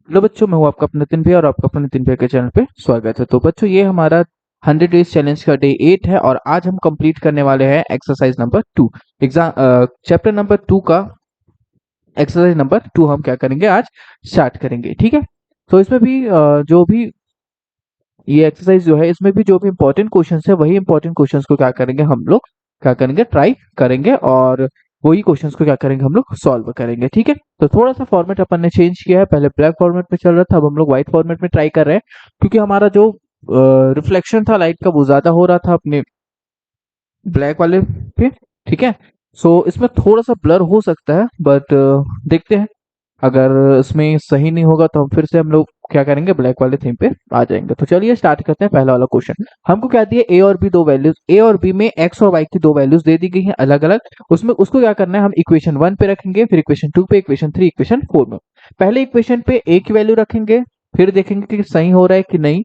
Hello बच्चों, मैं हूं आपका अपना नितिन भैया और आपका अपने नितिन भैया के चैनल पे स्वागत है। तो बच्चों, ये हमारा 100 डेज चैलेंज का डे 8 है और आज हम कंप्लीट करने वाले हैं exercise number 2। Exam chapter number 2 का एक्सरसाइज नंबर 2 हम क्या करेंगे, आज स्टार्ट करेंगे। ठीक है। तो इसमें भी जो भी ये एक्सरसाइज जो है, इसमें भी जो भी इंपॉर्टेंट क्वेश्चंस है वही इंपॉर्टेंट क्वेश्चंस को क्या करेंगे, हम लोग क्या करेंगे, ट्राई करेंगे और वही क्वेश्चंस को क्या करेंगे, हम लोग सॉल्व करेंगे। ठीक है। तो थोड़ा सा फॉर्मेट अपन ने चेंज किया है, पहले ब्लैक फॉर्मेट में चल रहा था, अब हम लोग व्हाइट फॉर्मेट में ट्राई कर रहे हैं, क्योंकि हमारा जो रिफ्लेक्शन था लाइट का वो ज्यादा हो रहा था अपने ब्लैक वाले पे। ठीक है। सो इसमें थोड़ा सा ब्लर हो सकता है, बट देखते हैं। अगर इसमें सही नहीं होगा तो हम फिर से हम लोग क्या करेंगे, ब्लैक वाले थीम पे आ जाएंगे। तो चलिए स्टार्ट करते हैं। पहला वाला क्वेश्चन हमको क्या दिया, ए और बी दो वैल्यूज, ए और बी में एक्स और वाई की दो वैल्यूज दे दी गई हैं अलग अलग। उसमें उसको क्या करना है, हम इक्वेशन 1 पे रखेंगे, फिर इक्वेशन 2 पे, इक्वेशन 3, इक्वेशन 4 में। पहले इक्वेशन पे ए की वैल्यू रखेंगे, फिर देखेंगे कि सही हो रहा है कि नहीं।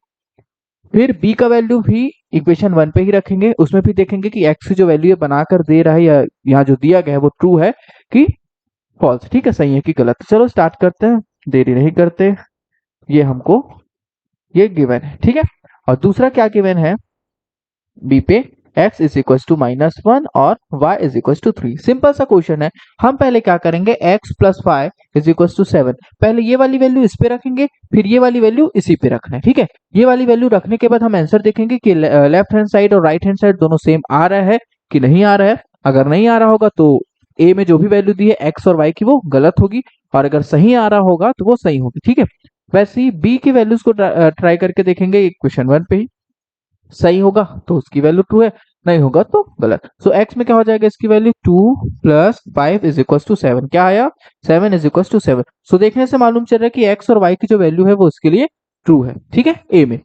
फिर बी का वैल्यू भी इक्वेशन 1 पे ही रखेंगे, उसमें भी देखेंगे कि एक्स की जो वैल्यू है बनाकर दे रहा है या यहाँ जो दिया गया है वो ट्रू है कि फॉल्स। ठीक है, सही है कि गलत। चलो स्टार्ट करते हैं, देरी नहीं करते। ये हमको ये गिवन है। ठीक है। और दूसरा क्या गिवन है, बी पे x इज इक्वल टू -1 और y is equal to 3। Simple सा क्वेश्चन है। हम पहले क्या करेंगे, x plus Y is equal to 7, पहले ये वाली वैल्यू इस पे रखेंगे, फिर ये वाली वैल्यू इसी पे रखना है। ठीक है। ये वाली वैल्यू रखने के बाद हम आंसर देखेंगे कि लेफ्ट हैंड साइड और राइट हैंड साइड दोनों सेम आ रहा है कि नहीं आ रहा है। अगर नहीं आ रहा होगा तो ए में जो भी वैल्यू दी है एक्स और वाई की वो गलत होगी, और अगर सही आ रहा होगा तो वो सही होगी। ठीक है। वैसे ही बी की वैल्यूज को ट्राई करके देखेंगे, क्वेश्चन 1 पे ही सही होगा तो उसकी वैल्यू 2 है, नहीं होगा तो गलत। सो एक्स में क्या हो जाएगा, इसकी value 2 plus 5 is equal to 7। क्या आया, 7 इज इक्वल टू 7। सो देखने से मालूम चल रहा है कि एक्स और वाई की जो वैल्यू है वो उसके लिए ट्रू है। ठीक है, ए में।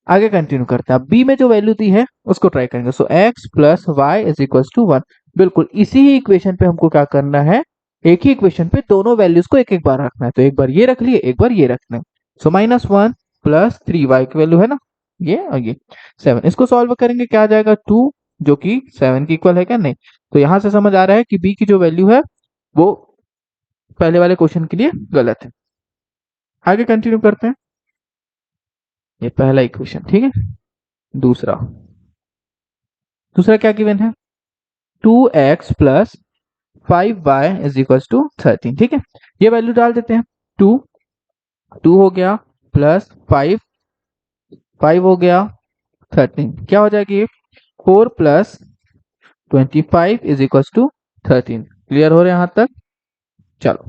आगे कंटिन्यू करते हैं। अब बी में जो वैल्यू दी है उसको ट्राई करेंगे। So X plus Y is equal to 1। बिल्कुल इसी ही इक्वेशन पे हमको क्या करना है, एक ही इक्वेशन पे दोनों वैल्यूज को एक एक बार रखना है। तो एक बार ये रख लिए, एक बार ये रखना है। सो -1 प्लस 3 वाई की वैल्यू है ना, ये और ये 7। इसको सॉल्व करेंगे, क्या आ जाएगा 2, जो कि 7 की इक्वल है क्या, नहीं। तो यहां से समझ आ रहा है कि बी की जो वैल्यू है वो पहले वाले क्वेश्चन के लिए गलत है। आगे कंटिन्यू करते हैं। ये पहला इक्वेशन। ठीक है। दूसरा दूसरा क्या गिवन है, 2x plus 5y is equal to 13। ठीक है। ये वैल्यू डाल देते हैं। 2 2 हो गया, प्लस 5 5 हो गया, 13 क्या हो जाएगी, 4 plus 25 is equal to 13। Clear हो रहे हैं यहाँ तक। चलो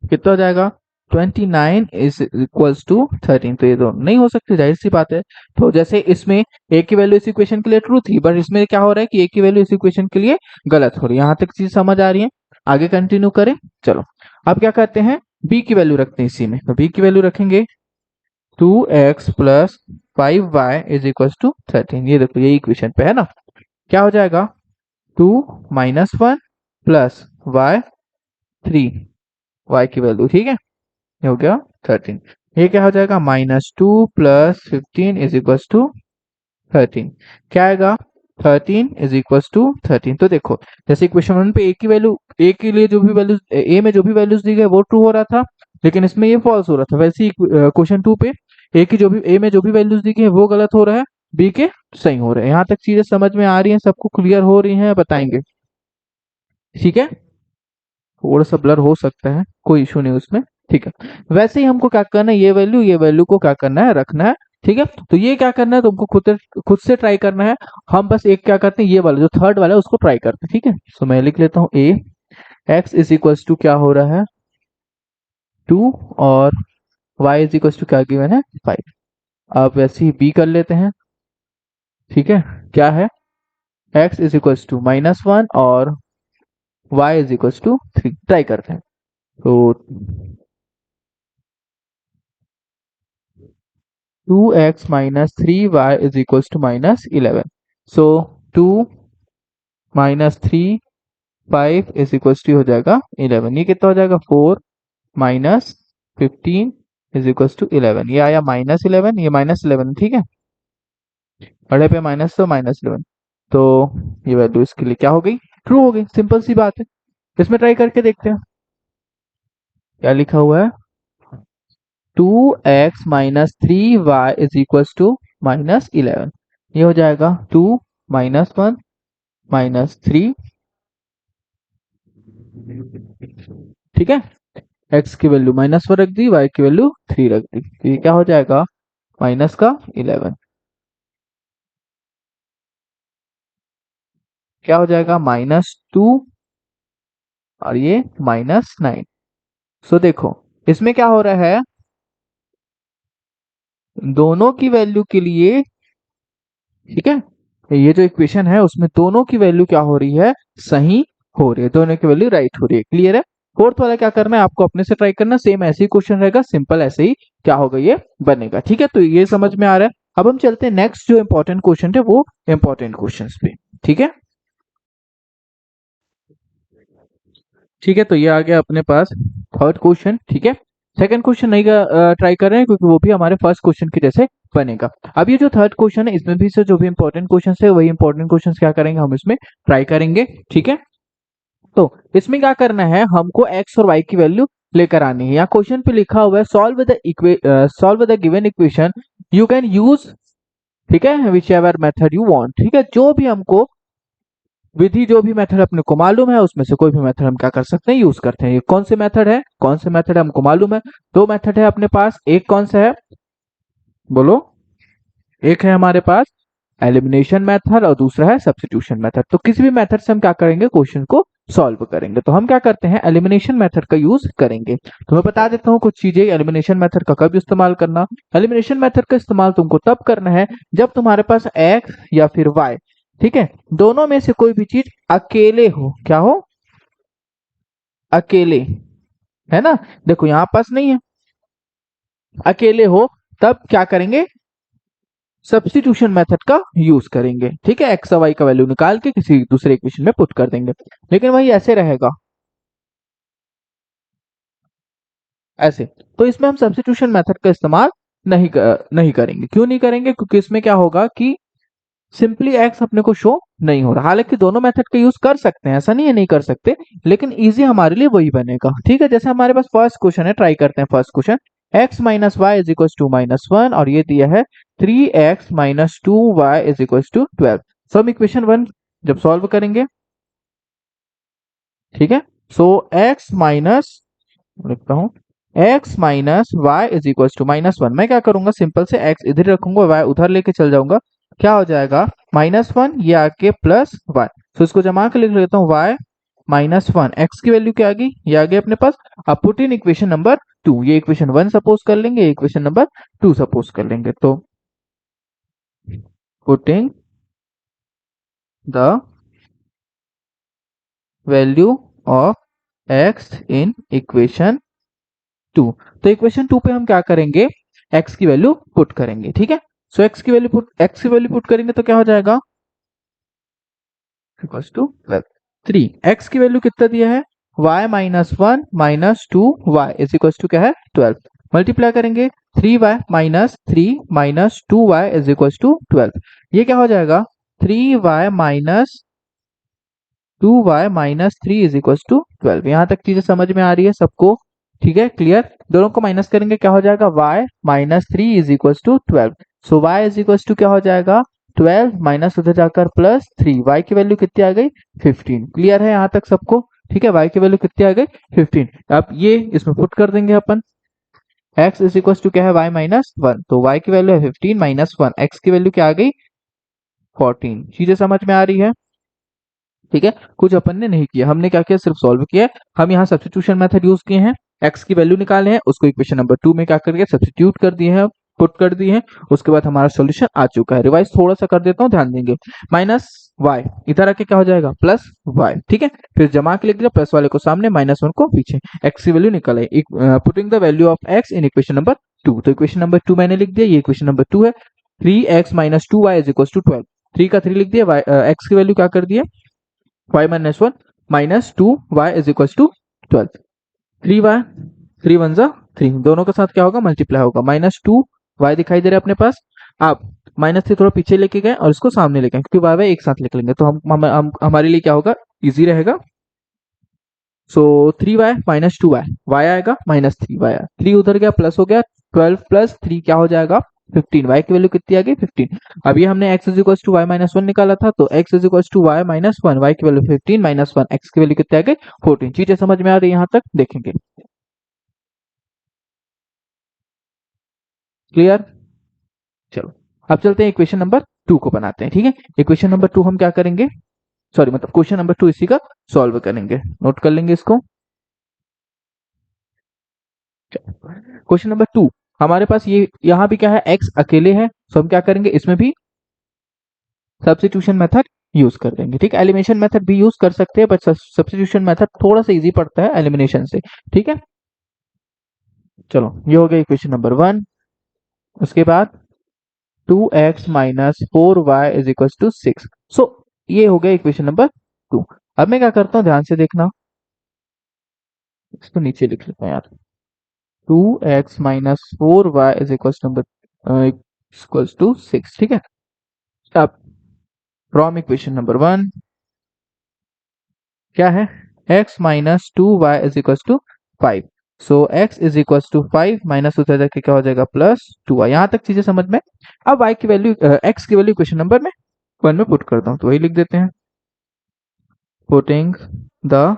कितना हो जाएगा, 29 इज इक्वल्स टू 13। तो ये तो नहीं हो सकती, जाहिर सी बात है। तो जैसे इसमें ए की वैल्यू इस इक्वेशन के लिए ट्रू थी, बट इसमें क्या हो रहा है कि ए की वैल्यू इस इक्वेशन के लिए गलत हो रही है। यहाँ तक चीज समझ आ रही है। आगे कंटिन्यू करें। चलो अब क्या करते हैं, बी की वैल्यू रखते हैं इसी में। तो बी की वैल्यू रखेंगे 2x plus 5y is equal to 13। ये देखो, ये इक्वेशन पे है ना। क्या हो जाएगा, 2 -1 प्लस y 3, y की वैल्यू। ठीक है, ये हो गया 13। ये क्या हो जाएगा, -2 प्लस 15 इज इक्वल टू 13। क्या आएगा, 13 इज इक्वल टू 13। तो देखो, जैसे इक्वेशन 1 पे ए की वैल्यू, ए के लिए जो भी वैल्यूज, ए में जो भी वैल्यूज दी गई वो ट्रू हो रहा था, लेकिन इसमें ये फॉल्स हो रहा था। वैसे ही क्वेश्चन 2 पे ए की जो भी, ए में जो भी वैल्यूज दी गई है वो गलत हो रहा है, बी के सही हो रहे हैं। यहाँ तक चीजें समझ में आ रही हैं, सबको क्लियर हो रही हैं, बताएंगे। ठीक है। थोड़ा सा ब्लर हो सकता है, कोई इशू नहीं उसमें। ठीक है। वैसे ही हमको क्या करना है, ये वैल्यू को क्या करना है, रखना है। ठीक है। तो ये क्या करना है, तुमको खुद से ट्राई करना है। हम बस एक क्या करते हैं, ये वाला जो थर्ड वाला है उसको ट्राई करते हैं। ठीक है। सो मैं लिख लेता हूँ, ए एक्स इज इक्वल्स टू क्या हो रहा है, 2, और वाई इज इक्वल्स टू क्या गिवन है, 5। अब वैसे ही बी कर लेते हैं। ठीक है। क्या है, एक्स इज इक्वल्स टू -1 और Y is equals to 3। Try करते हैं। तो 2x minus 3y is equals to -11. So 2 minus 3 5 is equals to हो जाएगा 11। ये कितना हो जाएगा, 4 minus 15 is equals to 11। ये आया -11, ये -11। ठीक है, बड़े पे माइनस तो -11। तो ये वैल्यू इसके लिए क्या हो गई, ट्रू हो गई। सिंपल सी बात है। इसमें ट्राई करके देखते हैं क्या लिखा हुआ है। 2x minus 3y is equal to -11। ये हो जाएगा 2 माइनस 1 माइनस 3, ठीक है। x की वैल्यू -1 रख दी, y की वैल्यू 3 रख दी, तो ये क्या हो जाएगा माइनस का 11, क्या हो जाएगा -2 और ये -9। सो देखो इसमें क्या हो रहा है, दोनों की वैल्यू के लिए, ठीक है, ये जो इक्वेशन है उसमें दोनों की वैल्यू क्या हो रही है, सही हो रही है, दोनों की वैल्यू राइट हो रही है। क्लियर है। फोर्थ वाला क्या करना है, आपको अपने से ट्राई करना, सेम ऐसे ही क्वेश्चन रहेगा, सिंपल ऐसे ही क्या होगा ये बनेगा, ठीक है। तो ये समझ में आ रहा है। अब हम चलते हैं नेक्स्ट जो इंपॉर्टेंट क्वेश्चन है वो इंपॉर्टेंट क्वेश्चन पे, ठीक है। ठीक है, तो ये आ गया अपने पास थर्ड क्वेश्चन, ठीक है। सेकंड क्वेश्चन नहीं ट्राई कर रहे हैं क्योंकि वो भी हमारे फर्स्ट क्वेश्चन के जैसे बनेगा। अब ये जो थर्ड क्वेश्चन है इसमें भी से जो भी इंपॉर्टेंट क्वेश्चन है वही इंपॉर्टेंट क्वेश्चन क्या करेंगे हम इसमें ट्राई करेंगे, ठीक है। तो इसमें क्या करना है, हमको x और y की वैल्यू लेकर आनी है। यहाँ क्वेश्चन पे लिखा हुआ है solve the given equation you can use, ठीक है, which ever method you want, ठीक है। जो भी हमको विधि, जो भी मेथड अपने को मालूम है उसमें से कोई भी मेथड हम क्या कर सकते हैं, यूज करते हैं। ये कौन से मेथड है, कौन से मेथड है हमको मालूम है। दो मेथड है अपने पास, एक कौन सा है बोलो, एक है हमारे पास एलिमिनेशन मेथड और दूसरा है सब्स्टिट्यूशन मेथड। तो किसी भी मेथड से हम क्या करेंगे, क्वेश्चन को सॉल्व करेंगे। तो हम क्या करते हैं, एलिमिनेशन मेथड का यूज करेंगे। तो मैं बता देता हूँ कुछ चीजें, एलिमिनेशन मेथड का कब इस्तेमाल करना। एलिमिनेशन मेथड का इस्तेमाल तुमको तब करना है जब तुम्हारे पास x या फिर y, ठीक है, दोनों में से कोई भी चीज अकेले हो, क्या हो, अकेले, है ना। देखो यहां पास नहीं है, अकेले हो, तब क्या करेंगे, सब्स्टिट्यूशन मेथड का यूज करेंगे, ठीक है। एक्स और वाई का वैल्यू निकाल के किसी दूसरे इक्वेशन में पुट कर देंगे। लेकिन वही ऐसे रहेगा, ऐसे। तो इसमें हम सब्स्टिट्यूशन मेथड का इस्तेमाल नहीं करेंगे। क्यों नहीं करेंगे, क्योंकि इसमें क्या होगा कि सिंपली एक्स अपने को शो नहीं हो रहा। हालांकि दोनों मेथड का यूज कर सकते हैं, ऐसा नहीं है नहीं कर सकते, लेकिन इजी हमारे लिए वही बनेगा, ठीक है। जैसे हमारे पास फर्स्ट क्वेश्चन है, ट्राई करते हैं first question. x minus Y is equal to -1 और ये दिया है 3x minus 2y is equal to 12। So हम इक्वेशन 1 जब सॉल्व करेंगे, ठीक है, सो x माइनस, लिखता हूं, x minus Y is equal to -1। मैं क्या करूंगा, सिंपल से x इधर रखूंगा, y उधर लेके चल जाऊंगा, क्या हो जाएगा -1, ये आके +y। तो इसको जमा के लिख लेता हूँ, y -1, x की वैल्यू क्या आ गई, ये आ गई अपने पास। अब पुट इन इक्वेशन नंबर 2, ये इक्वेशन 1 सपोज कर लेंगे, इक्वेशन नंबर 2 सपोज कर लेंगे। तो putting the value of x in equation 2। तो इक्वेशन 2 पे हम क्या करेंगे, x की वैल्यू पुट करेंगे, ठीक है। सो x की वैल्यू पुट करेंगे तो क्या हो जाएगा, इक्वल्स टू 12, 3। x की वैल्यू कितना दिया है, y minus 1 minus 2y is equals to क्या है 12। मल्टीप्लाई करेंगे 3y minus 3 minus 2y is equals to 12। ये क्या हो जाएगा 3y minus 2y minus 3 is equals to 12। यहाँ तक चीजें समझ में आ रही है सबको, ठीक है, क्लियर। दोनों को माइनस करेंगे क्या हो जाएगा, y minus 3 is equals to 12। So y is equals to क्या हो जाएगा 12 माइनस उधर जाकर +3, y की वैल्यू कितनी आ गई 15। क्लियर है यहाँ तक सबको, ठीक है, y की वैल्यू कितनी आ गई 15। अब ये इसमें पुट कर देंगे अपन, x इज इक्वल्स टू क्या है y माइनस 1, तो y की वैल्यू है 15 माइनस 1, x की वैल्यू क्या आ गई 14। चीजें समझ में आ रही है, ठीक है। कुछ अपन ने नहीं किया, हमने क्या किया, सिर्फ सॉल्व किया। हम यहाँ सब्स्टिट्यूशन मेथड यूज किए हैं, x की वैल्यू निकाले हैं, उसको इक्वेशन नंबर 2 में क्या कर दिया, सब्स्टिट्यूट कर दिए हैं, पुट कर दिए हैं। उसके बाद हमारा सॉल्यूशन आ चुका है। रिवाइज थोड़ा सा कर देता हूँ, ध्यान देंगे। -y इधर आके क्या हो जाएगा +y, ठीक है। फिर जमा के लिख दिया, प्लस वाले को सामने, -1 को पीछे, x की वैल्यू निकल आई। Putting the value of x in equation number 2। तो इक्वेशन नंबर 2 मैंने लिख दिया, ये इक्वेशन नंबर 2 है। 3x minus 2y is equal to 12। 3 का 3 लिख दिया, x की वैल्यू क्या कर दिया y minus 1 minus 2y is equal to 12। 3y, 3 1 जा 3, दोनों के साथ क्या होगा मल्टीप्लाई होगा, -2y दिखाई दे रहा है अपने पास। अब -3 थोड़ा पीछे लेके गए और इसको सामने लेके गए, क्योंकि y एक साथ लिख लेंगे तो हमारे लिए क्या होगा, इजी रहेगा। सो 3y माइनस 2y, y आएगा -3y, 3 उधर गया प्लस हो गया, 12 प्लस 3 क्या हो जाएगा 15। y की वैल्यू कितनी आ गई 15। अब ये हमने x is equal to Y minus one निकाला था, तो x is equal to Y minus one, Y की वैल्यू 15 माइनस वन, x की वैल्यू कितनी आ गई 14। चीजें समझ में आ रही है यहाँ तक, देखेंगे क्लियर। चलो अब चलते हैं इक्वेशन नंबर 2 को बनाते हैं। ठीक है, इक्वेशन नंबर 2 हम क्या करेंगे, सॉरी मतलब क्वेश्चन नंबर 2 इसी का सॉल्व करेंगे, नोट कर लेंगे इसको। क्वेश्चन नंबर 2 हमारे पास ये यहाँ भी क्या है, x अकेले है, तो हम क्या करेंगे इसमें भी सब्स्टिट्यूशन मेथड यूज कर देंगे। ठीक है, एलिमिनेशन मेथड भी यूज कर सकते हैं, बट सब्स्टिट्यूशन मेथड थोड़ा सा इजी पड़ता है एलिमिनेशन से। ठीक है, चलो ये हो गया इक्वेशन नंबर 1। उसके बाद 2x minus 4y is equal to 6। So ये हो गया इक्वेशन नंबर 2। अब मैं क्या करता हूँ, ध्यान से देखना, इसको नीचे लिख लेता हूँ यार। 2x minus 4y is equal to 6। ठीक है, अब फ्रॉम इक्वेशन नंबर 1 क्या है, x minus 2y is equal to 5। So x is equal to 5 minus उधर जाके क्या हो जाएगा प्लस 2y। यहाँ तक चीजें समझ में। अब y की वैल्यू x की वैल्यू इक्वेशन नंबर में 1 में पुट करता हूँ, तो वही लिख देते हैं, putting the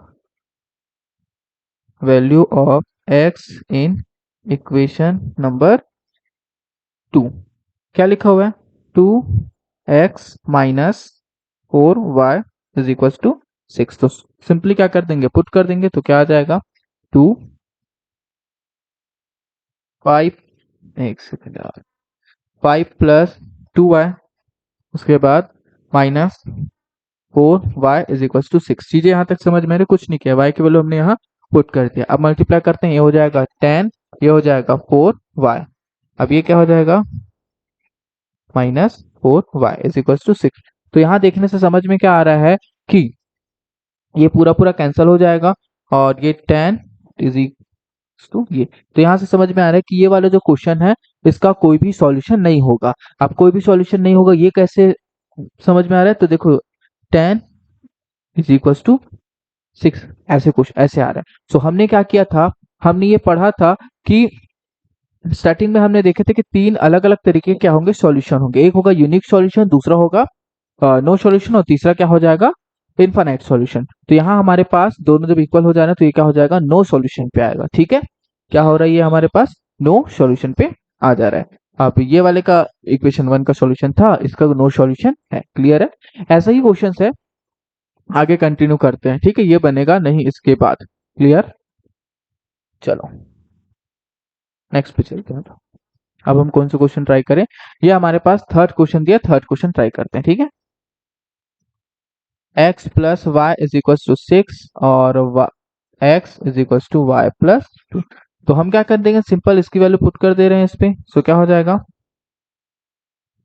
value of x in equation number 2। क्या लिखा हुआ है, 2x minus 4y is equal to 6। तो सिंपली क्या कर देंगे, पुट कर देंगे, तो क्या आ जाएगा 2 5 एक सेकेंड यार, 5 प्लस 2y, उसके बाद minus 4y is equal to 6। चीजें यहाँ तक समझ में आ रही, कुछ नहीं किया, y की वैल्यू हमने यहाँ पुट कर दिया। अब मल्टीप्लाई करते हैं, ये हो जाएगा 10, ये हो जाएगा 4y, अब ये क्या हो जाएगा minus 4y is equal to 6। तो यहाँ देखने से समझ में क्या आ रहा है कि ये पूरा पूरा कैंसिल हो जाएगा, और ये 10 इज टू ये, तो यहाँ से समझ में आ रहा है कि ये वाला जो क्वेश्चन है इसका कोई भी सॉल्यूशन नहीं होगा। अब कोई भी सॉल्यूशन नहीं होगा, ये कैसे समझ में आ रहा है, तो देखो 10 इज इक्वल टू 6, ऐसे कुछ ऐसे आ रहा है। सो हमने क्या किया था, हमने ये पढ़ा था कि स्टार्टिंग में हमने देखे थे कि 3 अलग अलग तरीके क्या होंगे सॉल्यूशन होंगे, एक होगा यूनिक सॉल्यूशन, दूसरा होगा नो सॉल्यूशन, और तीसरा क्या हो जाएगा इनफाइनाइट सॉल्यूशन। तो यहाँ हमारे पास दोनों जब इक्वल हो जाए ना, तो ये क्या हो जाएगा नो सॉल्यूशन पे आएगा। ठीक है, क्या हो रहा है, ये हमारे पास नो सॉल्यूशन पे आ जा रहा है। अब ये वाले का इक्वेशन 1 का सॉल्यूशन था, इसका नो सॉल्यूशन है। क्लियर है, ऐसा ही क्वेश्चन है, आगे कंटिन्यू करते हैं। ठीक है, ये बनेगा नहीं इसके बाद। क्लियर, चलो नेक्स्ट पे चलते हैं। अब हम कौन सा क्वेश्चन ट्राई करें, ये हमारे पास थर्ड क्वेश्चन दिया, थर्ड क्वेश्चन ट्राई करते हैं। ठीक है, x plus Y is equal to 6 और x is equal to Y plus 2। तो हम क्या कर देंगे, सिंपल इसकी वैल्यू पुट कर दे रहे हैं इस पे। सो क्या हो जाएगा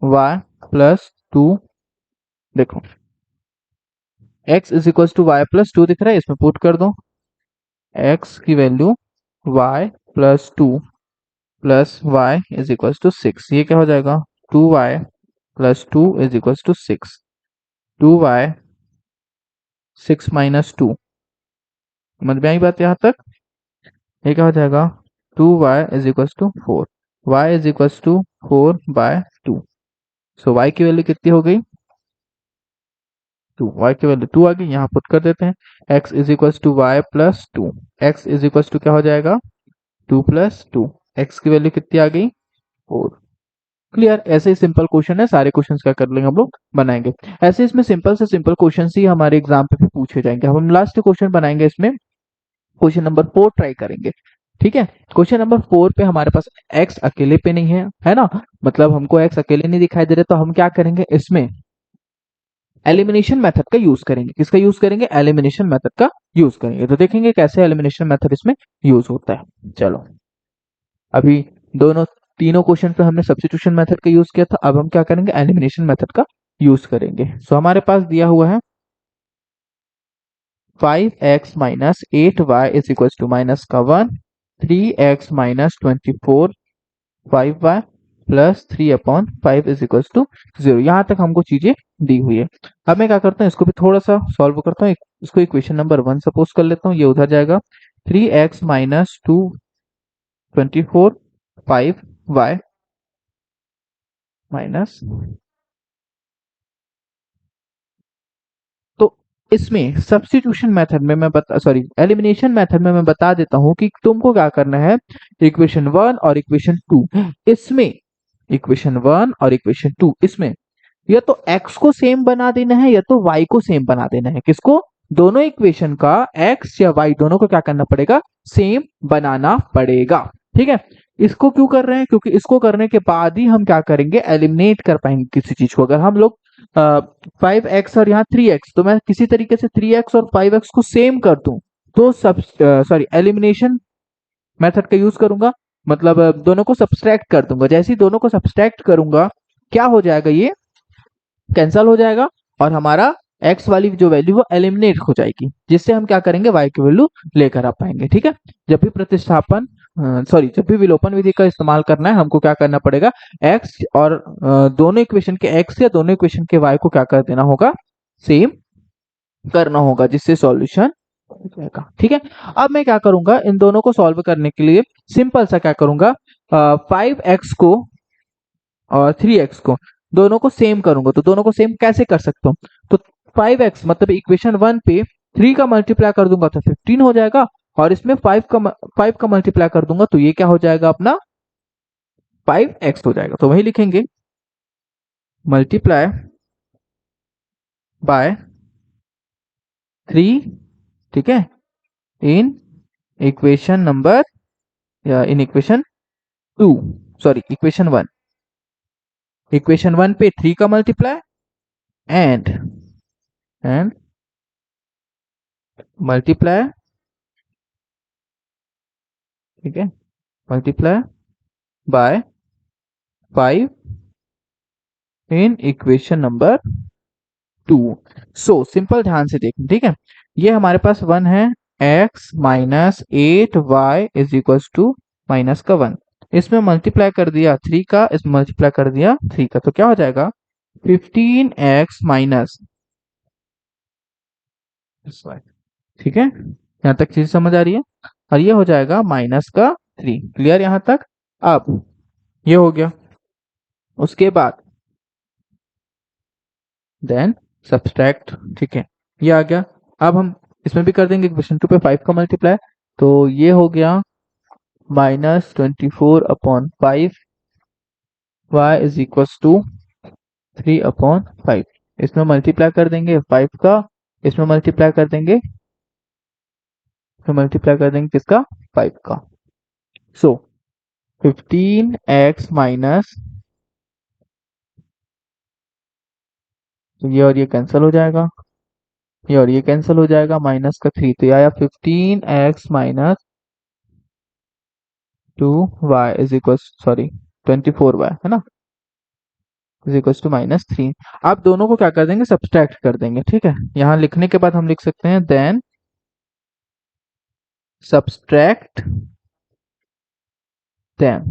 y प्लस 2, देखो x is equal to Y plus 2 दिख रहा है, इसमें पुट कर दो x की value y plus 2 plus y is equal to 6। ये क्या हो जाएगा 2y plus 2 is equal to 6, 2y 6 minus 2, समझ में आई बात यहाँ तक। ये क्या हो जाएगा 2y is equal to 4, y is equal to 4 by 2। So y की वैल्यू कितनी हो गई 2, y की वैल्यू 2 आ गई, यहाँ पुट कर देते हैं x is equal to Y plus 2, x is equal to क्या हो जाएगा 2 प्लस 2, x की वैल्यू कितनी आ गई 4। क्लियर, ऐसे ही सिंपल क्वेश्चन है, सारे क्वेश्चंस क्या कर लेंगे हम लोग बनाएंगे। ऐसे इसमें सिंपल से सिंपल क्वेश्चन ही हमारे एग्जाम पे भी पूछे जाएंगे। हम लास्ट क्वेश्चन बनाएंगे, इसमें क्वेश्चन नंबर 4 ट्राई करेंगे। ठीक है, क्वेश्चन नंबर 4 पे हमारे पास x अकेले पे नहीं है ना, मतलब हमको x अकेले नहीं दिखाई दे रहे, तो हम क्या करेंगे इसमें एलिमिनेशन मेथड का यूज करेंगे। किसका यूज करेंगे, एलिमिनेशन मेथड का यूज करेंगे। तो देखेंगे कैसे एलिमिनेशन मेथड इसमें यूज होता है। चलो अभी दोनों तीनों क्वेश्चन पे हमने सब्स्टिट्यूशन मेथड का यूज किया था, अब हम क्या करेंगे एलिमिनेशन मेथड का यूज करेंगे। सो हमारे पास दिया हुआ है 5x minus 8y is equal to minus का 1, 3x minus 24 5y plus 3/5 is equal to 0। यहाँ तक हमको चीजें दी हुई है। अब मैं क्या करता हूँ, इसको भी थोड़ा सा सॉल्व करता हूँ। इसको इक्वेशन नंबर 1 सपोज कर लेता हूँ, ये उधर जाएगा 3x माइनस 2 24 5y माइनस, तो इसमें सब्स्टिट्यूशन मेथड में मैं बता सॉरी एलिमिनेशन मेथड में मैं बता देता हूं कि तुमको क्या करना है। इक्वेशन 1 और इक्वेशन 2, इसमें इक्वेशन 1 और इक्वेशन 2 इसमें या तो x को सेम बना देना है या तो y को सेम बना देना है। किसको? दोनों इक्वेशन का x या y दोनों को क्या करना पड़ेगा? सेम बनाना पड़ेगा। ठीक है, इसको क्यों कर रहे हैं? क्योंकि इसको करने के बाद ही हम क्या करेंगे, एलिमिनेट कर पाएंगे किसी चीज को। अगर हम लोग 5x और यहाँ 3x, तो मैं किसी तरीके से 3x और 5x को सेम कर दूं तो सब सॉरी एलिमिनेशन मेथड का यूज करूंगा, मतलब दोनों को सब्सट्रैक्ट कर दूंगा। जैसे ही दोनों को सब्सट्रैक्ट करूंगा क्या हो जाएगा, ये कैंसल हो जाएगा और हमारा x वाली जो वैल्यू वो एलिमिनेट हो जाएगी, जिससे हम क्या करेंगे, y की वैल्यू लेकर आ पाएंगे। ठीक है, जब भी प्रतिस्थापन सॉरी जब भी विलोपन विधि का इस्तेमाल करना है हमको क्या करना पड़ेगा, x और दोनों इक्वेशन के x या दोनों इक्वेशन के y को क्या कर देना होगा, सेम करना होगा, जिससे सॉल्यूशन हो जाएगा। ठीक है, अब मैं क्या करूंगा, इन दोनों को सॉल्व करने के लिए सिंपल सा क्या करूंगा, 5x को और 3x को दोनों को सेम करूंगा। तो दोनों को सेम कैसे कर सकता हूँ, तो 5x मतलब इक्वेशन 1 पे 3 का मल्टीप्लाई कर दूंगा तो 15 हो जाएगा, और इसमें 5 का मल्टीप्लाई कर दूंगा तो ये क्या हो जाएगा अपना 5x हो जाएगा। तो वही लिखेंगे, मल्टीप्लाई बाय 3, ठीक है, इन इक्वेशन नंबर या in equation 2 sorry equation 1, equation 1 पे 3 का मल्टीप्लाई एंड मल्टीप्लाई, ठीक है, multiply by 5 in equation number 2। So simple ध्यान से देखें, ठीक है, ये हमारे पास 1 है, x minus 8y is equal to minus का 1, इसमें मल्टीप्लाई कर दिया 3 का, इसमें मल्टीप्लाई कर दिया 3 का, तो क्या हो जाएगा 15x माइनस, ठीक है, यहाँ तक चीज समझ आ रही है, और ये हो जाएगा माइनस का 3। क्लियर यहाँ तक? अब ये हो गया, उसके बाद देन सब्सट्रैक्ट, ठीक है, ये आ गया। अब हम इसमें भी कर देंगे इक्वेशन 2 पे 5 का मल्टीप्लाई, तो ये हो गया -24/5 y इज इक्वल टू 3/5। इसमें मल्टीप्लाई कर देंगे 5 का, इसमें मल्टीप्लाई कर देंगे, इसमें मल्टीप्लाई कर देंगे किसका, 5 का। सो 15x माइनस, तो ये और ये कैंसिल हो जाएगा, ये और ये कैंसिल हो जाएगा, माइनस का 3, तो ये आया 15x minus 2y is equal sorry 24y है ना, इज इक्वल टू -3। आप दोनों को क्या कर देंगे, सब्सट्रैक्ट कर देंगे। ठीक है, यहां लिखने के बाद हम लिख सकते हैं देन सब्सट्रैक्ट देम,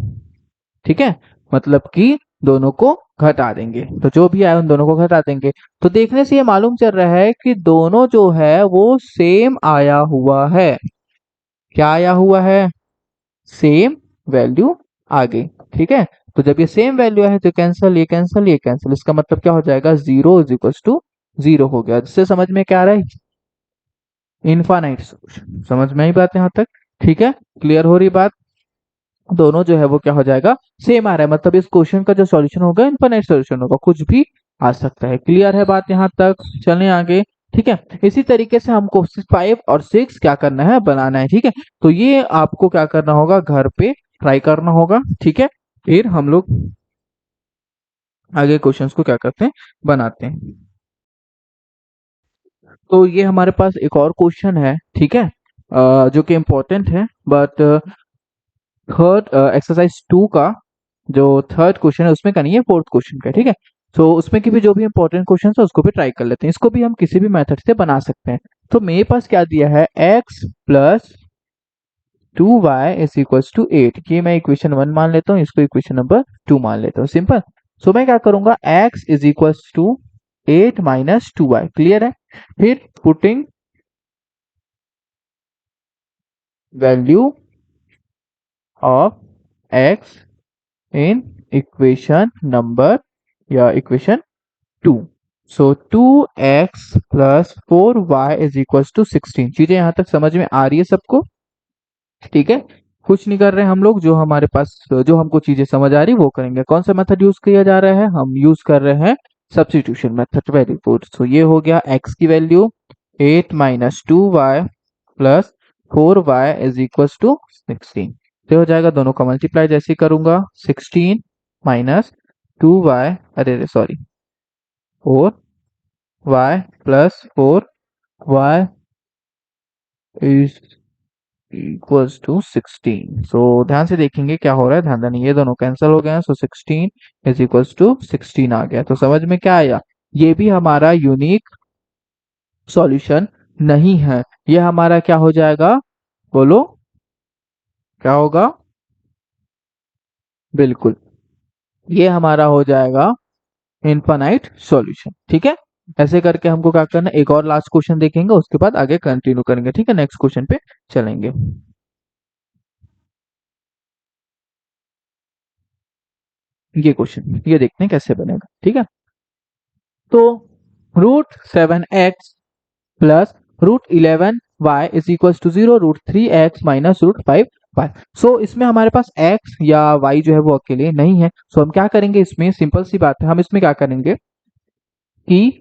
ठीक है, मतलब कि दोनों को घटा देंगे, तो जो भी आए उन दोनों को घटा देंगे। तो देखने से ये मालूम चल रहा है कि दोनों जो है वो सेम आया हुआ है। क्या आया हुआ है, सेम वैल्यू आ गई। ठीक है, तो जब ये सेम वैल्यू है तो कैंसिल, ये कैंसिल, ये कैंसिल, इसका मतलब क्या हो जाएगा, 0 इज इक्वल टू 0 हो गया। जिससे समझ में क्या आ रहा है, इनफाइनाइट सोल्यूशन। समझ में आई बात यहाँ तक? ठीक है, क्लियर हो रही बात? दोनों जो है वो क्या हो जाएगा, सेम आ रहा है, मतलब इस क्वेश्चन का जो सॉल्यूशन होगा इनफाइनाइट सॉल्यूशन होगा, कुछ भी आ सकता है। क्लियर है बात यहाँ तक? चलें आगे। ठीक है, इसी तरीके से हमको 5 और 6 क्या करना है, बनाना है। ठीक है, तो ये आपको क्या करना होगा, घर पे ट्राई करना होगा। ठीक है, फिर हम लोग आगे क्वेश्चंस को क्या करते हैं, बनाते हैं। तो ये हमारे पास एक और क्वेश्चन है, ठीक है, जो कि इम्पोर्टेंट है, बट थर्ड एक्सरसाइज 2 का जो थर्ड क्वेश्चन है उसमें का नहीं है, फोर्थ क्वेश्चन का। ठीक है, तो उसमें की भी जो भी इंपॉर्टेंट क्वेश्चन है उसको भी ट्राई कर लेते हैं। इसको भी हम किसी भी मेथड से बना सकते हैं। तो मेरे पास क्या दिया है, x plus 2y is equal to 8, ये मैं इक्वेशन 1 मान लेता हूँ, इसको इक्वेशन नंबर 2 मान लेता हूँ। सिंपल। सो मैं क्या करूंगा, x is equal to 8 minus 2y। Clear है? फिर putting value of X in equation number या equation 2। So 2x plus 4y is equal to 16। चीजें यहां तक समझ में आ रही है सबको? ठीक है, कुछ नहीं कर रहे हैं हम लोग, जो हमारे पास जो हमको चीजें समझ आ रही वो करेंगे। कौन सा मेथड यूज किया जा रहा है? हम यूज कर रहे हैं substitution method. Very good. So ये हो गया x की value 8 minus 2y plus 4y is equal to 16। तो हो जाएगा, दोनों का मल्टीप्लाई जैसे ही करूंगा, 16 माइनस 2y, अरे sorry 4y plus 4y is equals to 16। So ध्यान से देखेंगे क्या हो रहा है, ध्यान देना, ये दोनों कैंसिल हो गए हैं। सो 16 इज इक्वल्स टू 16 आ गया। तो समझ में क्या आया? ये भी हमारा यूनिक सॉल्यूशन नहीं है, ये हमारा क्या हो जाएगा? बोलो क्या होगा? बिल्कुल, ये हमारा हो जाएगा इनफाइनाइट सॉल्यूशन। ठीक है, ऐसे करके हमको क्या करना है, एक और लास्ट क्वेश्चन देखेंगे, उसके बाद आगे कंटिन्यू करेंगे। ठीक है, नेक्स्ट क्वेश्चन पे चलेंगे। ये क्वेश्चन ये देखते हैं कैसे बनेगा। ठीक है, तो √7x plus √11y is equal to 0, √3x minus √5y। So इसमें हमारे पास x या y जो है वो अकेले नहीं है। सो हम क्या करेंगे, इसमें सिंपल सी बात है, हम इसमें क्या करेंगे कि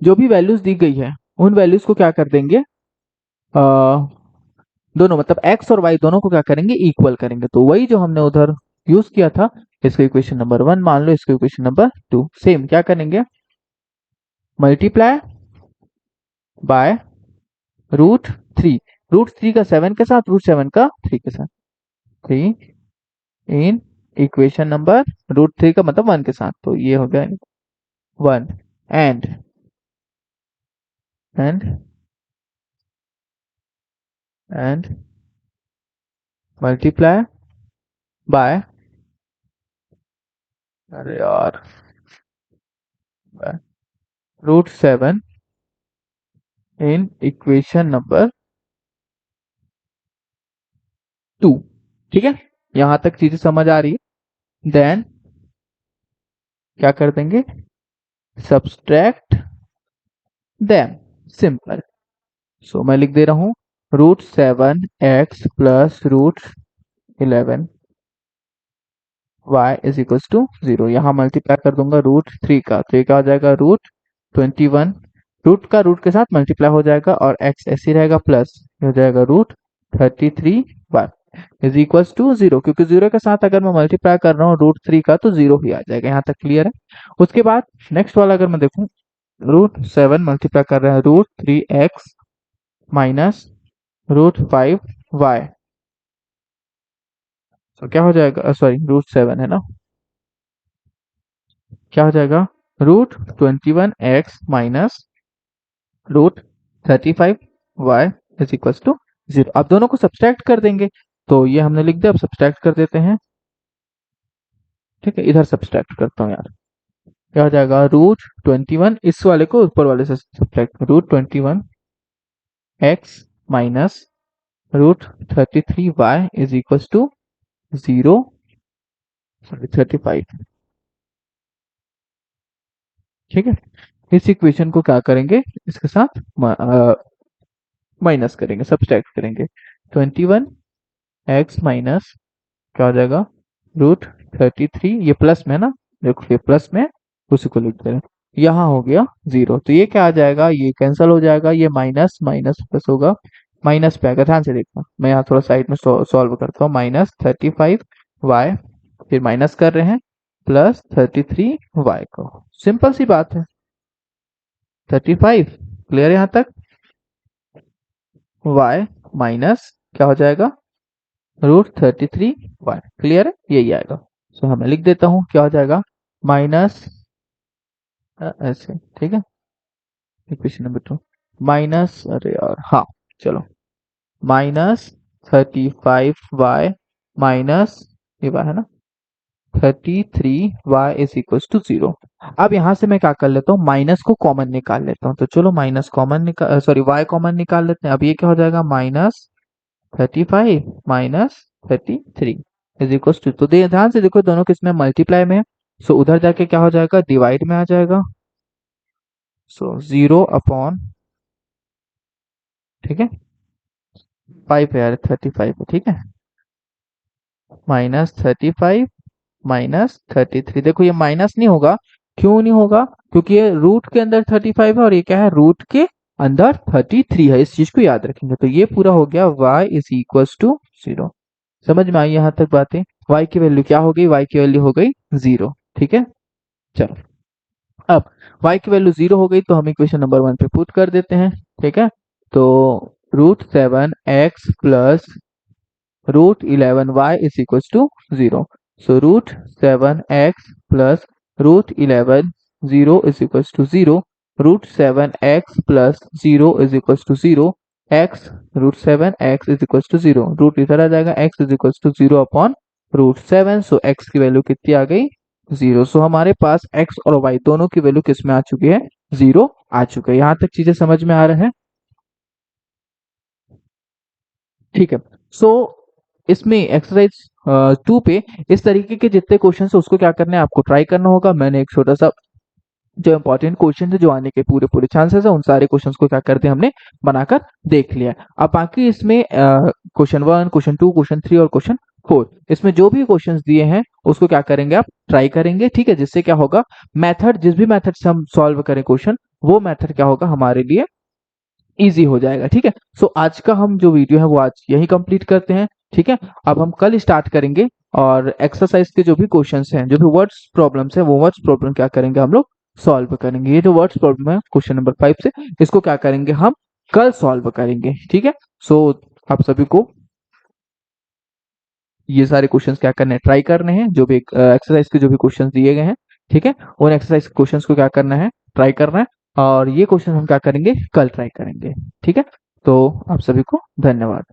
जो भी वैल्यूज दी गई है उन वैल्यूज को क्या कर देंगे, दोनों मतलब x और y दोनों को क्या करेंगे, इक्वल करेंगे। तो वही जो हमने उधर यूज किया था, इसको इक्वेशन नंबर 1 मान लो, इसको इक्वेशन नंबर 2। सेम क्या करेंगे, मल्टीप्लाई बाय √3, √3 का 7 के साथ, √7 का 3 के साथ, 3 इन इक्वेशन नंबर √3 का मतलब 1 के साथ, तो ये हो गया 1 and and and multiply by, अरे यार, √7 इन इक्वेशन नंबर 2। ठीक है, यहां तक चीजें समझ आ रही है? देन क्या कर देंगे, सब्सट्रैक्ट देम, सिंपल। सो मैं लिख दे रहा हूं, √7x plus √11 y is equal to 0। यहाँ मल्टीप्लाई कर दूंगा √3 का, तो ये क्या हो जाएगा, √21, रूट का रूट के साथ मल्टीप्लाई हो जाएगा और x ऐसे ही रहेगा, प्लस हो जाएगा √33y इज इक्वल टू 0, क्योंकि 0 के साथ अगर मैं मल्टीप्लाई कर रहा हूँ √3 का तो 0 ही आ जाएगा। यहाँ तक क्लियर है? उसके बाद नेक्स्ट वाला अगर मैं देखूं, √7 मल्टीप्लाई कर रहे हैं √3x माइनस √5y, तो क्या हो जाएगा, सॉरी √7 है ना, क्या हो जाएगा, √21x minus √35y is equal to 0। अब दोनों को सब्सट्रैक्ट कर देंगे, तो ये हमने लिख दिया, अब सब्सट्रैक्ट कर देते हैं। ठीक है, इधर सब्सट्रैक्ट करता हूँ यार, क्या हो जाएगा, √21, इस वाले को ऊपर वाले से subtract, √21x minus √33y is equal to 0, sorry 35। ठीक है, इस इक्वेशन को क्या करेंगे, इसके साथ माइनस करेंगे, सब्सट्रैक्ट करेंगे। 21x माइनस क्या हो जाएगा, √33, ये प्लस में है ना, देखो ये प्लस में, उसी को लिख दे रहे हैं, यहाँ हो गया 0। तो ये क्या आ जाएगा, ये कैंसिल हो जाएगा, ये माइनस माइनस प्लस होगा, माइनस पे आएगा। ध्यान से देखना, मैं यहाँ थोड़ा साइड में सॉल्व करता हूँ, -35y, फिर माइनस कर रहे हैं, प्लस 33y को, सिंपल सी बात है, 35। क्लियर यहाँ तक? y माइनस क्या हो जाएगा, √33y। क्लियर है, यही आएगा। सो मैं लिख देता हूँ, क्या हो जाएगा, माइनस, ऐसे, ठीक है, इक्वेशन नंबर 2 माइनस, अरे यार हाँ, चलो, -35y माइनस, ये y है ना, 33y इज इक्वल टू 0। अब यहां से मैं क्या कर लेता हूँ, माइनस को कॉमन निकाल लेता हूँ, तो चलो माइनस कॉमन निकाल, सॉरी y कॉमन निकाल लेते हैं। अब ये क्या हो जाएगा, -35 माइनस 33। इज इक्वल टू, तो ध्यान से देखो दोनों किस में मल्टीप्लाई में है, सो उधर जाके क्या हो जाएगा, डिवाइड में आ जाएगा। सो 0 अपॉन, ठीक है 5 है यार, 35 है, ठीक है -35 -33। देखो ये माइनस नहीं होगा, क्यों नहीं होगा, क्योंकि ये रूट के अंदर 35 है और ये क्या है, रूट के अंदर 33 है। इस चीज को याद रखेंगे। तो ये पूरा हो गया y इज इक्वल टू 0। समझ में आई यहाँ तक बातें। y की वैल्यू क्या हो गई, y की वैल्यू हो गई 0, ठीक है। चलो अब y की वैल्यू 0 हो गई तो हम इक्वेशन नंबर 1 पे पुट कर देते हैं, ठीक है। तो √7x plus √11y is equal to 0। So √7x plus √11 0 is equal to 0। √7x plus 0 is equal to 0। x √7x is equal to 0, root इधर आ जाएगा, x is equal to 0 upon √7। So x की वैल्यू कितनी आ गई, 0। सो हमारे पास x और y दोनों की वैल्यू किस में आ चुकी है, 0 आ चुका है। यहाँ तक चीजें समझ में आ रहे हैं, ठीक है। सो इसमें एक्सरसाइज 2 पे इस तरीके के जितने क्वेश्चन है उसको क्या करना है, आपको ट्राई करना होगा। मैंने एक छोटा सा जो इंपॉर्टेंट क्वेश्चन है, जो आने के पूरे पूरे चांसेस है, उन सारे क्वेश्चंस को क्या करते हैं हमने बनाकर देख लिया। अब बाकी इसमें क्वेश्चन 1, क्वेश्चन 2, क्वेश्चन 3 और क्वेश्चन 4, इसमें जो भी क्वेश्चंस दिए हैं उसको क्या करेंगे, आप ट्राई करेंगे, ठीक है। जिससे क्या होगा, मेथड जिस भी मेथड से हम सॉल्व करें क्वेश्चन, वो मेथड क्या होगा हमारे लिए इजी हो जाएगा, ठीक है। सो आज का हम जो वीडियो है वो आज यही कंप्लीट करते हैं, ठीक है। अब हम कल स्टार्ट करेंगे और एक्सरसाइज के जो भी क्वेश्चंस हैं, जो भी वर्ड्स प्रॉब्लम्स हैं, वो वर्ड्स प्रॉब्लम क्या करेंगे हम लोग सॉल्व करेंगे। ये जो वर्ड्स प्रॉब्लम है क्वेश्चन नंबर 5 से, इसको क्या करेंगे हम कल सॉल्व करेंगे, ठीक है। सो आप सभी को ये सारे क्वेश्चंस क्या करने हैं, ट्राई करने हैं। जो भी एक्सरसाइज के जो भी क्वेश्चंस दिए गए हैं, ठीक है, उन एक्सरसाइज क्वेश्चंस को क्या करना है, ट्राई करना है। और ये क्वेश्चन हम क्या करेंगे, कल ट्राई करेंगे, ठीक है। तो आप सभी को धन्यवाद।